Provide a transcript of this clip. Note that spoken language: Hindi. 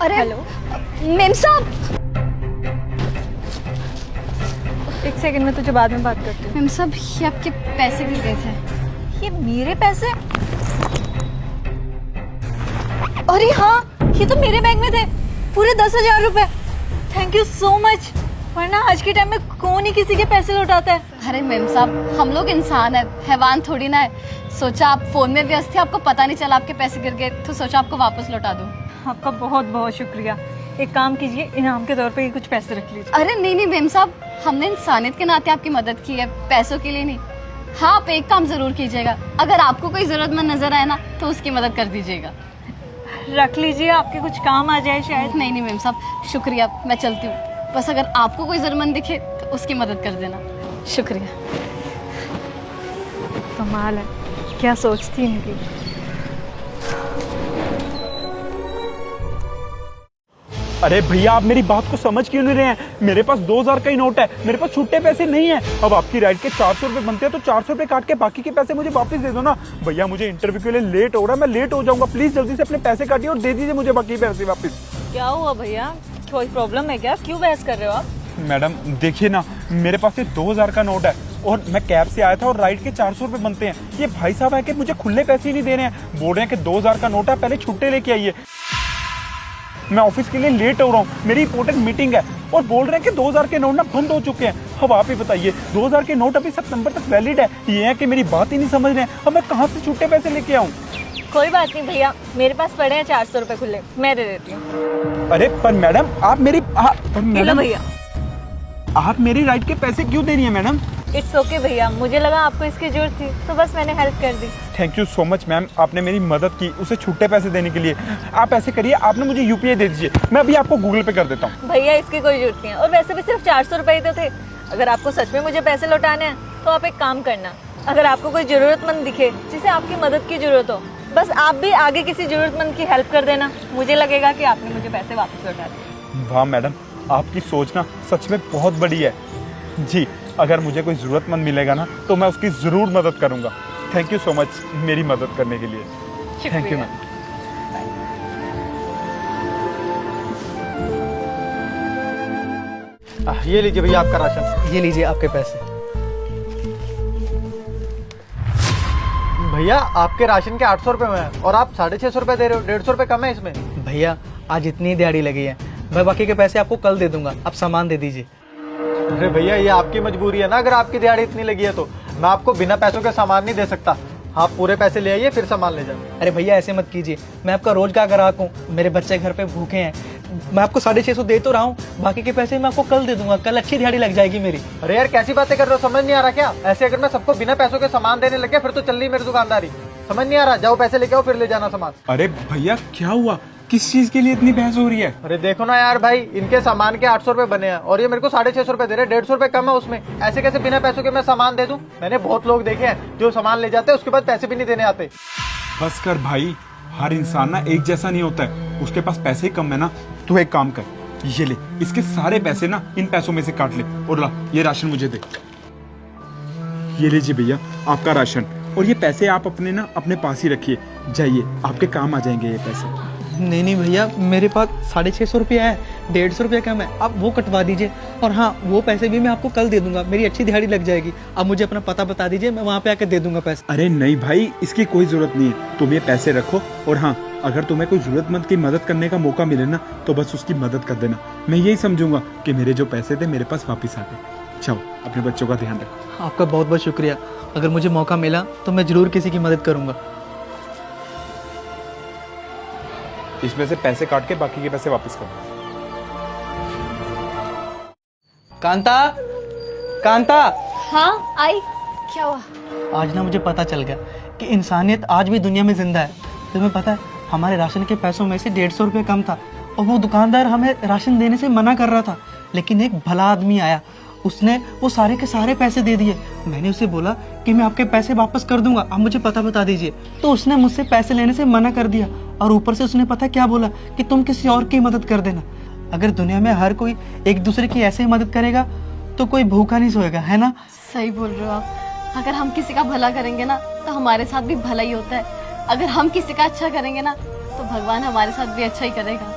अरे हेलो मेम साहब। एक सेकंड में तुझे बाद में बात करती हूँ। मेम साहब ये आपके पैसे गिर गए थे। ये मेरे पैसे? अरे हाँ, ये तो मेरे बैग में थे, पूरे 10,000 रुपए। Thank you so much. वरना आज के टाइम में कौन ही किसी के पैसे लौटाता है। अरे मेम साहब, हम लोग इंसान है, हैवान थोड़ी ना है। सोचा आप फोन में व्यस्त थे, आपको पता नहीं चला आपके पैसे गिर गए, तो सोचा आपको वापस लौटा दूं। आपका बहुत बहुत शुक्रिया। एक काम कीजिए, इनाम के तौर पे ये कुछ पैसे रख लीजिए। अरे नहीं नहीं मेम साहब, हमने इंसानियत के नाते आपकी मदद की है, पैसों के लिए नहीं। हाँ, आप एक काम जरूर कीजिएगा, अगर आपको कोई जरूरतमंद नजर आए ना तो उसकी मदद कर दीजिएगा। रख लीजिए, आपके कुछ काम आ जाए शायद। नहीं नहीं मेम साहब, शुक्रिया, मैं चलती हूँ। बस अगर आपको कोई जरूरतमंद दिखे तो उसकी मदद कर देना। शुक्रिया। कमाल है, क्या सोचती इनकी। अरे भैया, आप मेरी बात को समझ क्यों नहीं रहे हैं? मेरे पास 2000 का ही नोट है, मेरे पास छुट्टे पैसे नहीं है। अब आपकी राइड के 400 रुपए बनते हैं तो 400 रुपए काट के बाकी के पैसे मुझे वापस दे दो ना। भैया मुझे इंटरव्यू के लिए लेट हो रहा है, मैं लेट हो जाऊंगा। प्लीज जल्दी से अपने पैसे काटिए और दे दीजिए मुझे बाकी पैसे वापस। क्या हुआ भैया, कोई प्रॉब्लम है क्या? क्यों बहस कर रहे हो आप? मैडम देखिए ना, मेरे पास ये 2000 का नोट है और मैं कैब से आया था और राइड के 400 रुपए बनते हैं। ये भाई साहब है कि मुझे खुले पैसे ही नहीं दे रहे हैं, बोल रहे हैं कि 2000 का नोट है, पहले छुट्टे लेके आइए। मैं ऑफिस के लिए लेट हो रहा हूँ, मेरी इंपॉर्टेंट मीटिंग है, और बोल रहे हैं कि 2000 के नोट ना बंद हो चुके हैं। अब आप ही बताइए, 2000 के नोट अभी सितंबर तक वैलिड है। ये है कि मेरी बात ही नहीं समझ रहे हैं। अब मैं कहाँ से छुट्टे पैसे लेके आऊँ? कोई बात नहीं भैया, मेरे पास पड़े हैं 400 रुपए खुले, मैं दे देती हूँ। अरे पर मैडम, आप मेरी मैडम भैया, आप मेरी राइड के पैसे क्यों दे रही हैं मैडम? इट्स ओके भैया, मुझे लगा आपको इसकी जरूरत थी तो बस मैंने हेल्प कर दी। Thank you so much ma'am, आपने मेरी मदद की उसे छुट्टे पैसे देने के लिए। आप ऐसे करिए, आपने मुझे यूपीआई दे दीजिए, मैं अभी आपको गूगल पे कर देता हूँ। भैया इसकी कोई जरूरत नहीं है, और वैसे भी सिर्फ 400 रुपए ही तो थे। अगर आपको सच में मुझे पैसे लौटाने हैं तो आप एक काम करना, अगर आपको कोई जरूरतमंद दिखे जिसे आपकी मदद की जरूरत हो, बस आप भी आगे किसी जरूरतमंद की हेल्प कर देना। मुझे लगेगा कि आपने मुझे पैसे वापस लौटा दिए। वाह मैडम, आपकी सोच ना सच में बहुत बड़ी है जी। अगर मुझे कोई ज़रूरतमंद मिलेगा ना तो मैं उसकी ज़रूर मदद करूंगा। थैंक यू सो मच मेरी मदद करने के लिए। Thank you ma'am. ये लीजिए भैया आपका राशन। ये लीजिए आपके पैसे। भैया आपके राशन के 800 रुपए में है और आप 650 रुपए दे रहे हो, 150 रुपए कम है इसमें। भैया आज इतनी दिहाड़ी लगी है, मैं बाकी के पैसे आपको कल दे दूंगा, आप सामान दे दीजिए। अरे भैया ये आपकी मजबूरी है ना, अगर आपकी दिहाड़ी इतनी लगी है तो मैं आपको बिना पैसों के सामान नहीं दे सकता। आप पूरे पैसे ले आइए फिर सामान ले जाओ। अरे भैया ऐसे मत कीजिए, मैं आपका रोज का ग्राहक हूँ, मेरे बच्चे घर पे भूखे हैं। मैं आपको 650 दे तो रहा हूँ, बाकी के पैसे मैं आपको कल दे दूंगा, कल अच्छी दिहाड़ी लग जाएगी मेरी। अरे यार कैसी बातें कर रहे हो, समझ नहीं आ रहा क्या? ऐसे अगर मैं सबको बिना पैसों के सामान देने लग गया फिर तो चल रही मेरी दुकानदारी। समझ नहीं आ रहा, जाओ पैसे लेके आओ फिर ले जाना सामान। अरे भैया क्या हुआ, किस चीज के लिए इतनी बहस हो रही है? अरे देखो ना यार भाई, इनके सामान के 800 रुपए बने हैं और ये मेरे को 650 रुपए दे रहे, 150 रुपए कम है उसमें। ऐसे कैसे बिना पैसों के मैं सामान दे दूं? मैंने बहुत लोग देखे हैं जो सामान ले जाते हैं उसके बाद पैसे भी नहीं देने आते। बस कर भाई, हर इंसान ना एक जैसा नहीं होता है, उसके पास पैसे ही कम है ना। तू एक काम कर, ये ले, इसके सारे पैसे ना इन पैसों में से काट ले और ला ये राशन मुझे दे। ये लीजिए भैया आपका राशन, और ये पैसे आप अपने ना अपने पास ही रखिए, जाइए आपके काम आ जाएंगे ये पैसे। नहीं नहीं भैया, मेरे पास 650 रुपया है, 150 रुपया कम है, आप वो कटवा दीजिए। और हाँ, वो पैसे भी मैं आपको कल दे दूंगा, मेरी अच्छी दिहाड़ी लग जाएगी। आप मुझे अपना पता बता दीजिए, मैं वहाँ पे आकर दे दूंगा पैसे। अरे नहीं भाई, इसकी कोई जरूरत नहीं है, तुम ये पैसे रखो। और हाँ, अगर तुम्हें कोई जरूरतमंद की मदद करने का मौका मिले ना तो बस उसकी मदद कर देना। मैं यही समझूंगा कि मेरे जो पैसे थे मेरे पास वापिस आ गए। जाओ अपने बच्चों का ध्यान रखो। आपका बहुत बहुत शुक्रिया, अगर मुझे मौका मिला तो मैं जरूर किसी की मदद करूंगा। इसमें से पैसे काट के बाकी के पैसे वापस कर। कांता, कांता। हाँ आई, क्या हुआ? आज ना मुझे पता चल गया कि इंसानियत आज भी दुनिया में जिंदा है। तुम्हें पता है, हमारे राशन के पैसों में से 150 रुपये कम था और वो दुकानदार हमें राशन देने से मना कर रहा था, लेकिन एक भला आदमी आया, उसने वो सारे के सारे पैसे दे दिए। मैंने उसे बोला कि मैं आपके पैसे वापस कर दूंगा, आप मुझे पता बता दीजिए, तो उसने मुझसे पैसे लेने से मना कर दिया। और ऊपर से उसने पता क्या बोला कि तुम किसी और की मदद कर देना। अगर दुनिया में हर कोई एक दूसरे की ऐसे ही मदद करेगा तो कोई भूखा नहीं सोएगा, है ना? सही बोल रहे हो आप। अगर हम किसी का भला करेंगे ना तो हमारे साथ भी भला ही होता है। अगर हम किसी का अच्छा करेंगे ना तो भगवान हमारे साथ भी अच्छा ही करेगा।